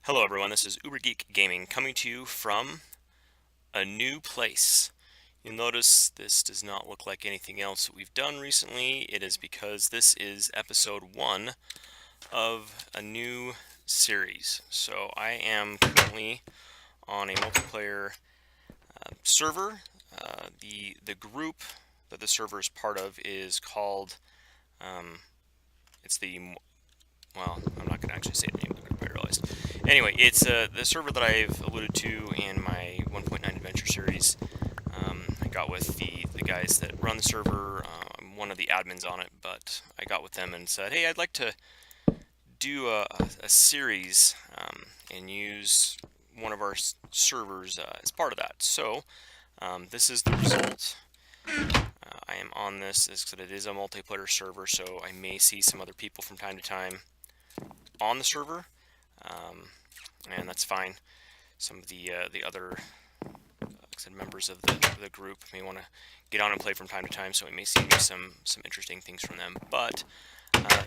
Hello everyone, this is UberGeek Gaming coming to you from a new place. You'll notice this does not look like anything else that we've done recently. It is because this is episode 1 of a new series. So I am currently on a multiplayer server. The group that the server is part of is called, it's the, well, I'm not going to actually say the name of the group, I realized. Anyway, it's the server that I've alluded to in my 1.9 adventure series. I got with the guys that run the server. I'm one of the admins on it, but I got with them and said, hey, I'd like to do a series and use one of our servers as part of that. So this is the result. I am on this because it is a multiplayer server, so I may see some other people from time to time on the server, and that's fine. Some of the other members of the group may want to get on and play from time to time, so we may see some interesting things from them. But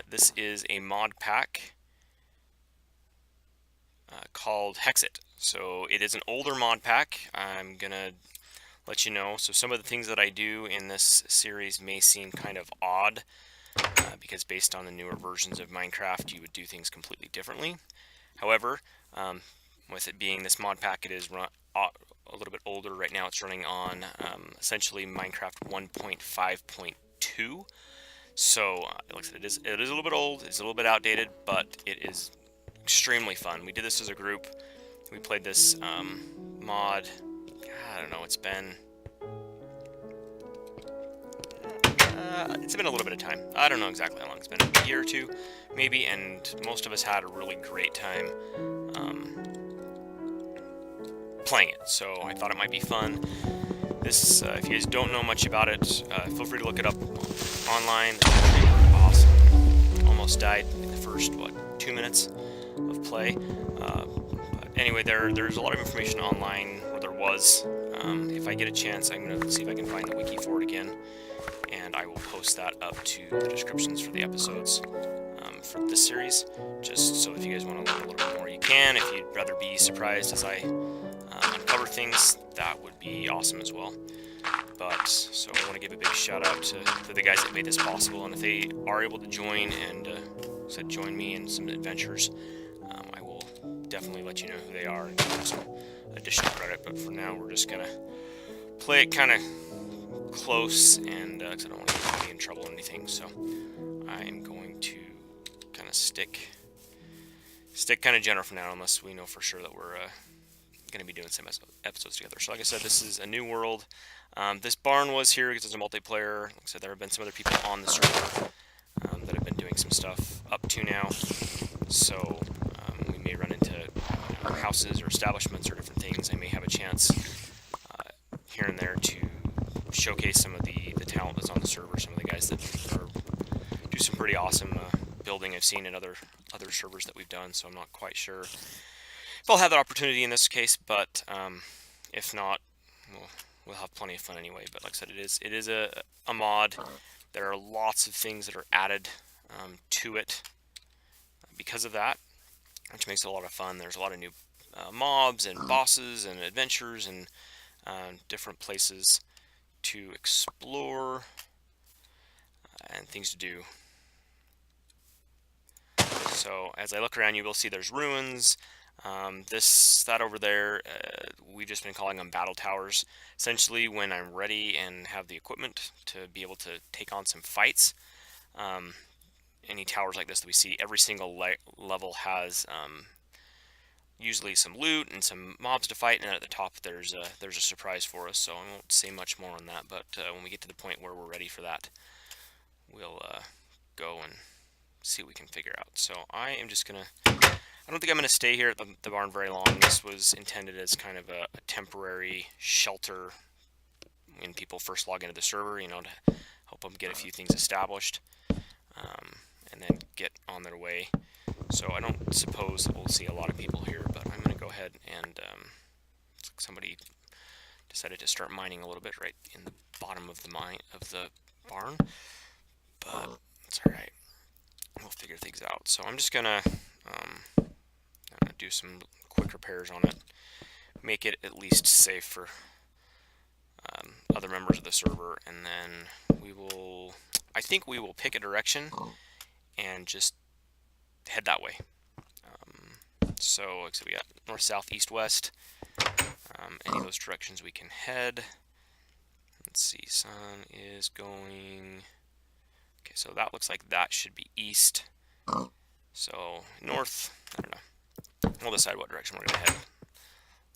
this is a mod pack called Hexxit. So it is an older mod pack. I'm gonna let you know. So some of the things that I do in this series may seem kind of odd, because based on the newer versions of Minecraft, you would do things completely differently. However, with it being this mod pack, it is a little bit older. Right now it's running on essentially Minecraft 1.5.2. So like I said, it is a little bit old, it's a little bit outdated, but it is extremely fun. We did this as a group. We played this mod, I don't know, it's been a little bit of time. I don't know exactly how long it's been, a year or two maybe, and most of us had a really great time playing it, so I thought it might be fun. This, if you guys don't know much about it, feel free to look it up online. It's awesome. Almost died in the first, 2 minutes of play. But anyway, there's a lot of information online, or there was. If I get a chance, I'm going to see if I can find the wiki for it again, and I will post that up to the descriptions for the episodes for this series, just so if you guys want to learn a little bit more, you can. If you'd rather be surprised as I uncover things, that would be awesome as well. But so I want to give a big shout out to the guys that made this possible, and if they are able to join and join me in some adventures, I will definitely let you know who they are and give them some additional credit. But for now, we're just gonna play it kind of close, and because I don't want to get anybody in trouble or anything, so I am going to kind of stick kind of general for now, unless we know for sure that we're going to be doing some episodes together. So like I said, this is a new world. This barn was here because it's a multiplayer. Like I said, there have been some other people on the server that have been doing some stuff up to now. So we may run into houses or establishments or different things. I may have a chance here and there to showcase some of the talent that's on the server. Some of the guys that do some pretty awesome building I've seen in other servers that we've done. So I'm not quite sure if I'll have that opportunity in this case, but if not, we'll have plenty of fun anyway. But like I said, it is a mod. There are lots of things that are added to it because of that, which makes it a lot of fun. There's a lot of new mobs and bosses and adventures and different places to explore and things to do. So as I look around, you will see there's ruins. That over there, we've just been calling them battle towers. Essentially, when I'm ready and have the equipment to be able to take on some fights, any towers like this that we see, every single level has usually some loot and some mobs to fight, and then at the top there's a surprise for us. So I won't say much more on that, but when we get to the point where we're ready for that, we'll go and see what we can figure out. So I am just gonna, I don't think I'm going to stay here at the barn very long. This was intended as kind of a temporary shelter when people first log into the server, you know, to help them get a few things established and then get on their way. So I don't suppose that we'll see a lot of people here, but I'm going to go ahead and somebody decided to start mining a little bit right in the bottom of the barn, but it's all right. We'll figure things out. So I'm just gonna do some quick repairs on it, make it at least safe for other members of the server, and then I think we will pick a direction and just head that way. So like I said, we got north, south, east, west. Any of those directions we can head. Let's see, sun is going... Okay, so that looks like that should be east. So north, I don't know. We'll decide what direction we're going to head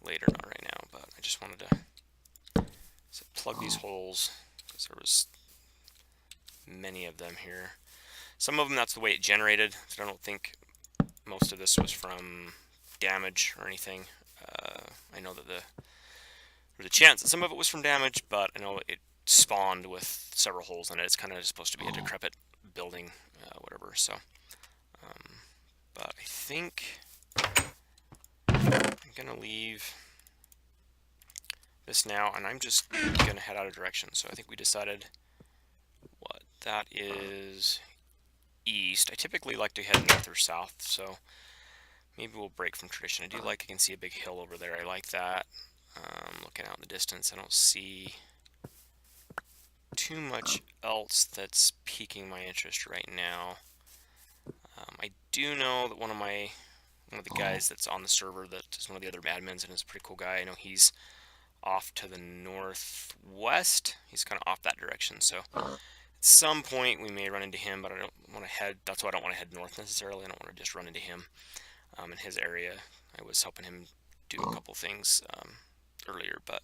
later, not right now, but I just wanted to plug these holes because there was many of them here. Some of them, that's the way it generated, so I don't think most of this was from damage or anything. I know that there's a chance that some of it was from damage, but I know it spawned with several holes in it. It's kind of supposed to be a decrepit building, whatever. So, but I think I'm gonna leave this now, and I'm just gonna head out of direction. So I think we decided what that is. East. I typically like to head north or south, so maybe we'll break from tradition. I can see a big hill over there. I like that. Looking out in the distance, I don't see too much else that's piquing my interest right now. I do know that one of the guys that's on the server that is one of the other admins and is a pretty cool guy. I know he's off to the northwest. He's kind of off that direction, so at some point we may run into him, but I don't want to head, that's why I don't want to head north necessarily. I don't want to just run into him in his area. I was helping him do a couple things earlier, but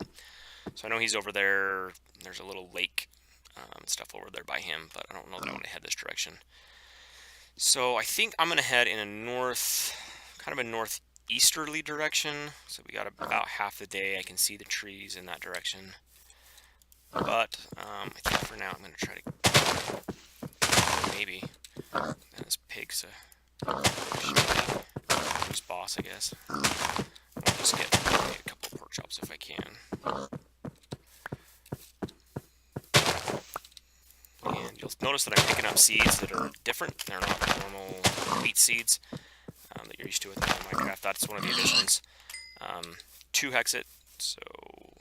so I know he's over there. There's a little lake stuff over there by him, but I don't know that I want to head this direction. So I think I'm going to head in a kind of a northeasterly direction. So we got about half the day. I can see the trees in that direction. But I think for now I'm going to try to maybe this pig's who's boss, I guess. I'll just get a couple of pork chops if I can. And you'll notice that I'm picking up seeds that are different. They're not normal wheat seeds that you're used to with Minecraft. That's one of the additions to Hexxit. So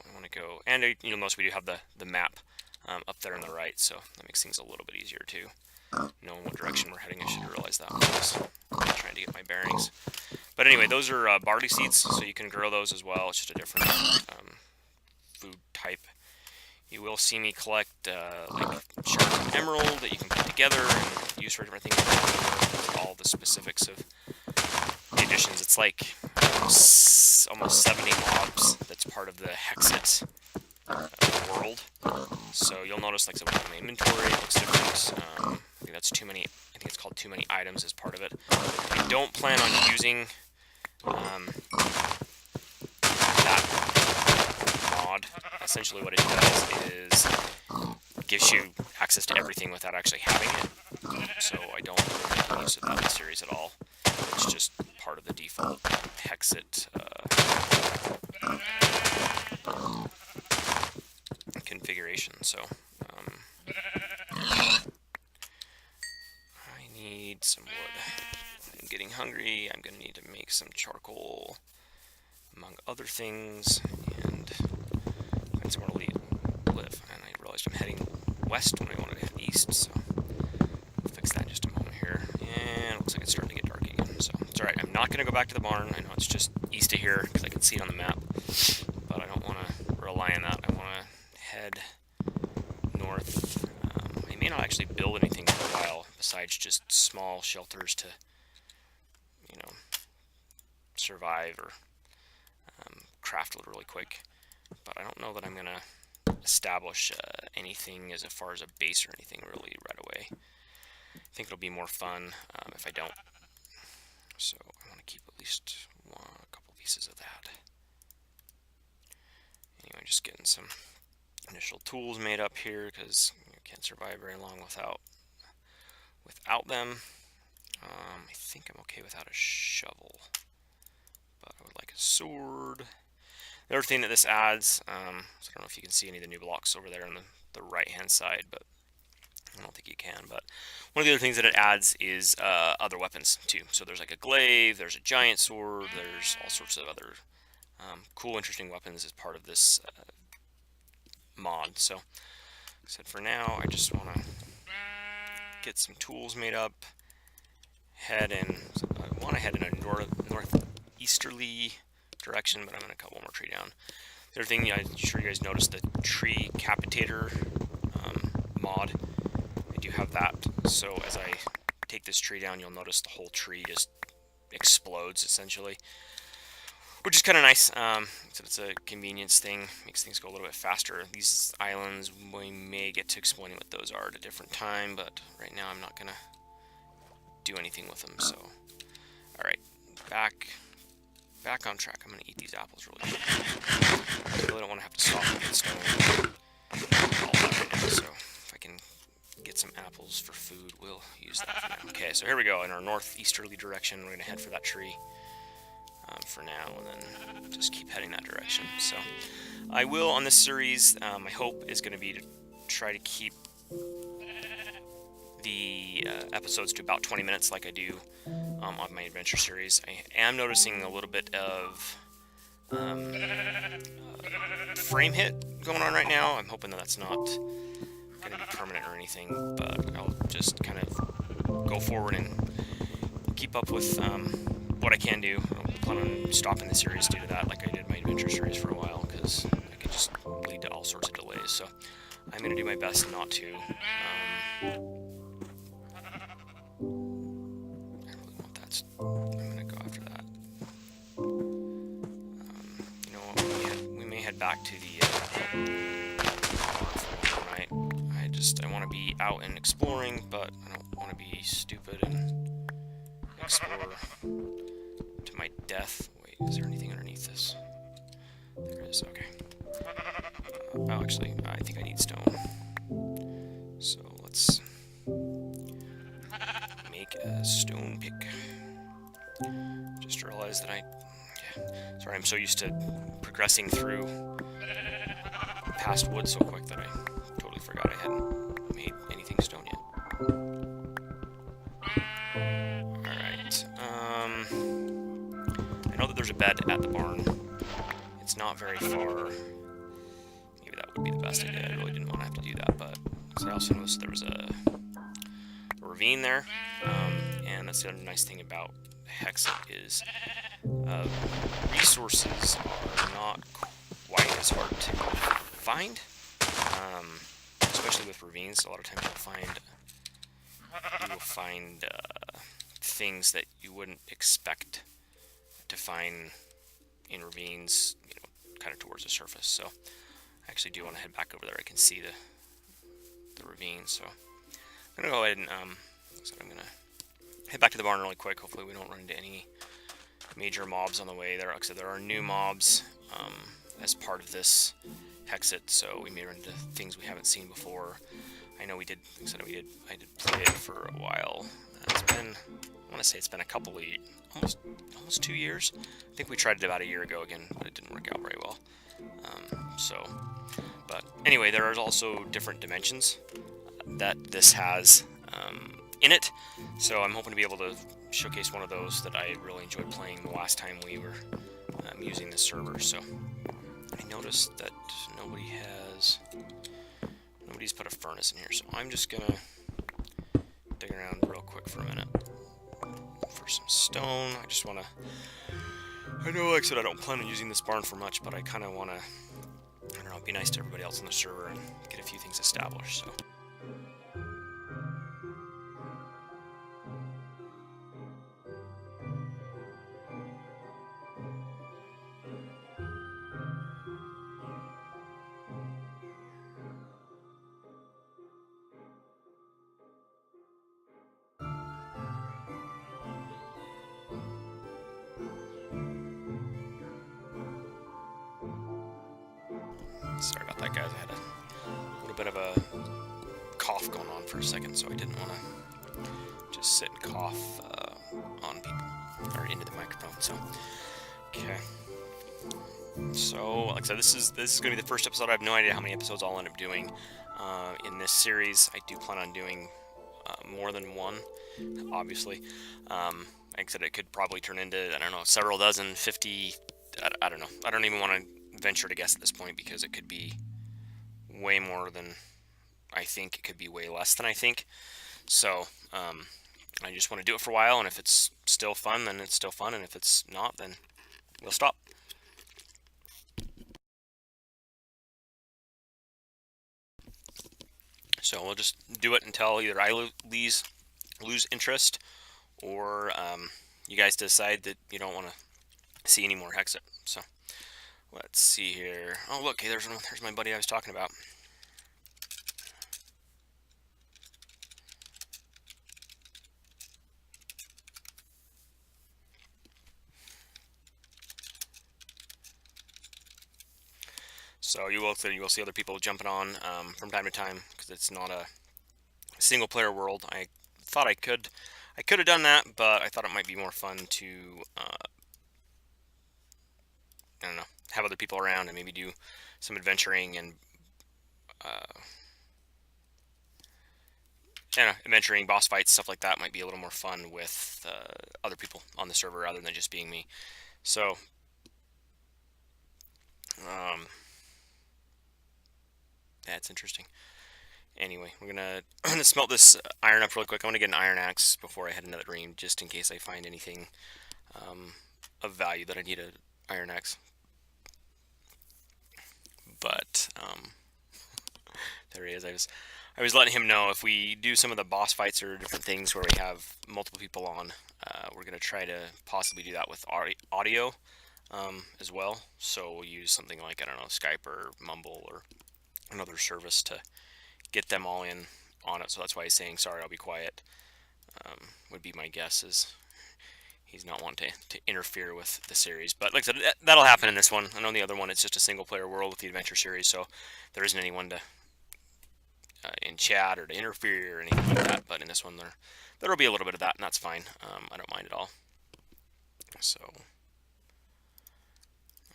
I want to go, and you'll notice we do have the map up there on the right, so that makes things a little bit easier too. Knowing what direction we're heading, I should realize that when I was trying to get my bearings. But anyway, those are barley seeds, so you can grow those as well. It's just a different food type. You will see me collect like sharp emerald that you can put together and use for different things. All the specifics of the additions. It's like almost 70 mobs that's part of the Hexxit world. So you'll notice, like, so my inventory looks different. I think that's too many. I think it's called too many items as part of it. I don't plan on using that mod. Essentially, what it does is gives you access to everything without actually having it. So I don't make use of that in the series at all. It's just part of the default Hexxit configuration. So I need some wood. I'm getting hungry. I'm going to need to make some charcoal, among other things, and find somewhere to live. And I realized I'm heading west when I wanted to head east, so I'll fix that in just a moment here. And it looks like it's starting to get dark again, so it's alright. I'm not going to go back to the barn. I know it's just east of here because I can see it on the map, but I don't want to rely on that. I want to head north. I may not actually build anything for a while besides just small shelters to, you know, survive or craft wood really quick. But I don't know that I'm going to establish anything as far as a base or anything really right away. I think it'll be more fun if I don't. So I want to keep at least a couple pieces of that. Anyway, just getting some initial tools made up here because you can't survive very long without them. I think I'm okay without a shovel, but I would like a sword. The other thing that this adds, so I don't know if you can see any of the new blocks over there on the right hand side, but I don't think you can, but one of the other things that it adds is other weapons too. So there's like a glaive, there's a giant sword, there's all sorts of other cool, interesting weapons as part of this mod. So, like I said, for now, I just want to get some tools made up, head in. So I want to head in a northeasterly direction, but I'm going to cut one more tree down. The other thing, I'm sure you guys noticed the tree capitator mod. I do have that, so as I take this tree down, you'll notice the whole tree just explodes, essentially. Which is kind of nice, so it's a convenience thing, makes things go a little bit faster. These islands, we may get to explaining what those are at a different time, but right now I'm not going to do anything with them, so. Alright, back on track. I'm going to eat these apples really quick. I really don't want to have to stop and get stone. All that right now, so if I can get some apples for food, we'll use that for now. Okay, so here we go, in our northeasterly direction, we're going to head for that tree. For now, and then just keep heading that direction. So I will, on this series, my hope is going to be to try to keep the episodes to about 20 minutes like I do on my adventure series. I am noticing a little bit of frame hit going on right now. I'm hoping that that's not going to be permanent or anything, but I'll just kind of go forward and keep up with what I can do. I plan on stopping the series due to that, like I did my adventure series for a while, because it could just lead to all sorts of delays. So I'm going to do my best not to. I really want that. I'm going to go after that. You know what? We may head back to the night. I want to be out and exploring, but I don't want to be stupid and explore to my death. Wait, is there anything underneath this? There is, okay. Well, actually, I think I need stone. So let's make a stone pick. Just realized that sorry, I'm so used to progressing through past wood so quick that I totally forgot I hadn't made anything stone yet. I know that there's a bed at the barn. It's not very far. Maybe that would be the best idea. I really didn't want to have to do that, but I also noticed there was a ravine there. And that's the other nice thing about Hexxit is resources are not quite as hard to find, especially with ravines. A lot of times you will find things that you wouldn't expect to find in ravines, you know, kind of towards the surface. So I actually do want to head back over there. I can see the ravine, so I'm gonna go ahead and I'm gonna head back to the barn really quick. Hopefully we don't run into any major mobs on the way there. Like I said, there are new mobs as part of this Hexxit, so we may run into things we haven't seen before. I know I did play it for a while. It's been, I want to say it's been a couple of, almost 2 years. I think we tried it about a year ago again, but it didn't work out very well. But anyway, there are also different dimensions that this has in it. So I'm hoping to be able to showcase one of those that I really enjoyed playing the last time we were using this server. So I noticed that nobody's put a furnace in here, so I'm just gonna dig around real quick for a minute for some stone. I just want to, I know, like I said, I don't plan on using this barn for much, but I kind of want to, I don't know, be nice to everybody else on the server and get a few things established. So sorry about that, guys. I had a little bit of a cough going on for a second, so I didn't want to just sit and cough on people or into the microphone. So, okay. So, like I said, this is going to be the first episode. I have no idea how many episodes I'll end up doing. in this series. I do plan on doing more than one, obviously. Like I said, it could probably turn into, I don't know, several dozen, 50, I don't know. I don't even want to venture to guess at this point, because it could be way more than I think. It could be way less than I think. So I just want to do it for a while, and if it's still fun, then it's still fun, and if it's not, then we'll stop. So we'll just do it until either I lose interest, or you guys decide that you don't want to see any more Hexxit. So let's see here. Oh, look, hey, there's my buddy I was talking about. So you will see other people jumping on from time to time, because it's not a single player world. I thought I could have done that, but I thought it might be more fun to I don't know, have other people around and maybe do some adventuring and adventuring, boss fights, stuff like that might be a little more fun with other people on the server rather than just being me. So that's interesting. Anyway, I'm gonna smelt this iron up real quick. I want to get an iron axe before I head into the dream, just in case I find anything of value that I need an iron axe. But there he is. I was letting him know, if we do some of the boss fights or different things where we have multiple people on, we're gonna try to possibly do that with audio as well. So we'll use something like, I don't know, Skype or Mumble or another service to get them all in on it. So that's why he's saying, sorry, I'll be quiet. Would be my guess, is he's not wanting to interfere with the series. But like I said, that'll happen in this one. I know in the other one it's just a single player world with the adventure series, so there isn't anyone to in chat or to interfere or anything like that. But in this one, there'll be a little bit of that, and that's fine. I don't mind at all. So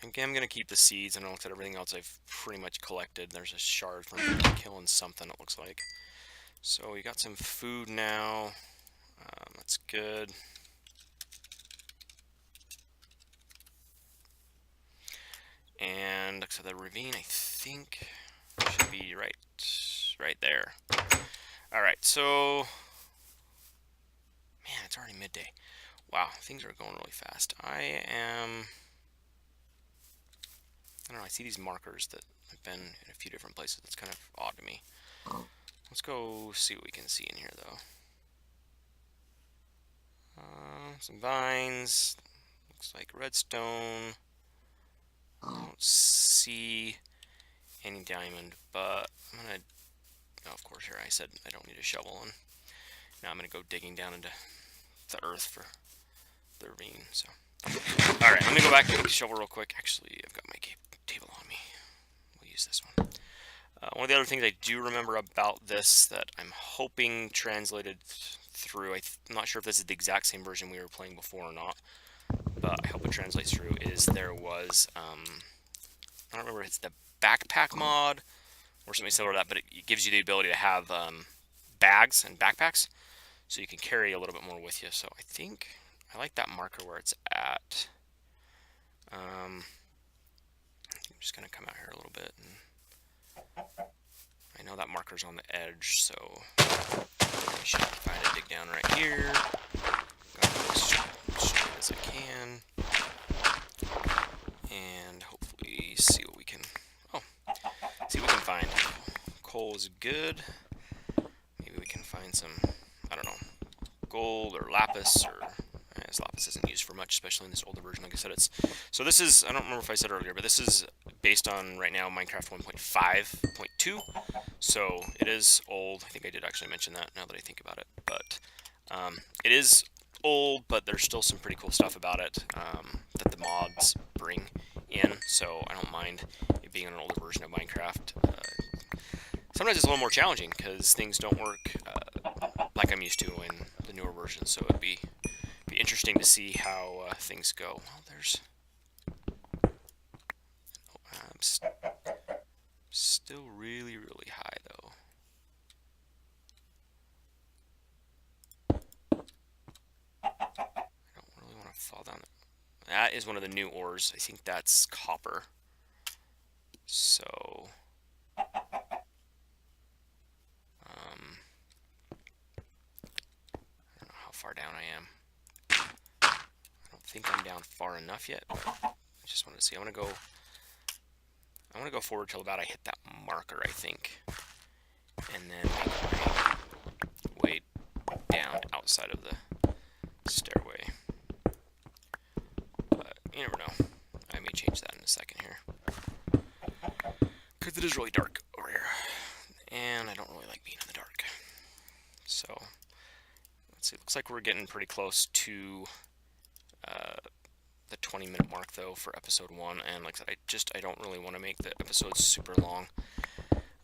again, I'm gonna keep the seeds, and I'll look at everything else I've pretty much collected. There's a shard from killing something, it looks like. So we got some food now. That's good. And so the ravine, I think, should be right there. All right, so man, it's already midday. Wow, things are going really fast. I don't know, I see these markers that have been in a few different places. That's kind of odd to me. Let's go see what we can see in here, though. Some vines. Looks like redstone. I don't see any diamond, but I'm gonna... Oh, of course, here I said I don't need a shovel, and now I'm gonna go digging down into the earth for the ravine. So, all right, let me go back and get the shovel real quick. Actually, I've got my table on me. We'll use this one. One of the other things I do remember about this that I'm hoping translated through, I'm not sure if this is the exact same version we were playing before or not, but I hope it translates through, is there was, I don't remember if it's the backpack mod or something similar to that, but it gives you the ability to have bags and backpacks, so you can carry a little bit more with you. So I think I like that marker where it's at. I'm just going to come out here a little bit, and I know that marker's on the edge, so I should find a dig down right here. Go as straight as I can, and hopefully see what we can. See what we can find. Coal is good. Maybe we can find some, I don't know, gold or lapis, or this lapis isn't used for much, especially in this older version. Like I said, so this is, I don't remember if I said earlier, but this is based on right now Minecraft 1.5.2. So it is old. I think I did actually mention that now that I think about it. But it is old, but there's still some pretty cool stuff about it that the mods bring in. So I don't mind it being an older version of Minecraft. Sometimes it's a little more challenging because things don't work like I'm used to in the newer version. So it'd be interesting to see how things go. Well, there's still really high though. That is one of the new ores. I think that's copper. So, I don't know how far down I am. I don't think I'm down far enough yet, but I just wanted to see. I want to go forward till about I hit that marker, I think. And then make my way down outside of the stairway. But you never know. I may change that in a second here. Because it is really dark over here. And I don't really like being in the dark. So, let's see. Looks like we're getting pretty close to the 20-minute mark, though, for episode 1. And like I said, I don't really want to make the episodes super long.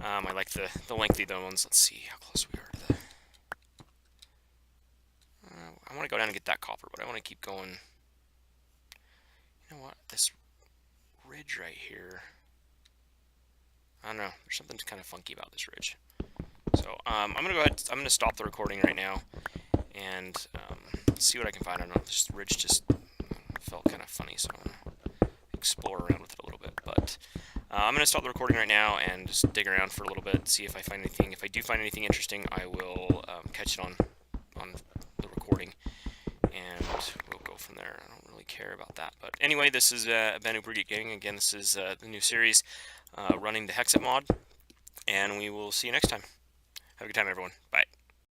I like the lengthy ones. Let's see how close we are to the... I want to go down and get that copper, but I want to keep going. You know what? This ridge right here... I don't know. There's something kind of funky about this ridge. So I'm going to go ahead. I'm going to stop the recording right now and see what I can find. I don't know. This ridge just felt kind of funny, so I'm going to explore around with it a little bit. But I'm going to stop the recording right now and just dig around for a little bit, see if I find anything. If I do find anything interesting, I will catch it on the recording, and we'll go from there. I don't really care about that. But anyway, this is Ben Ubergeek Gaming. Again, this is the new series running the Hexxit mod, and we will see you next time. Have a good time, everyone. Bye.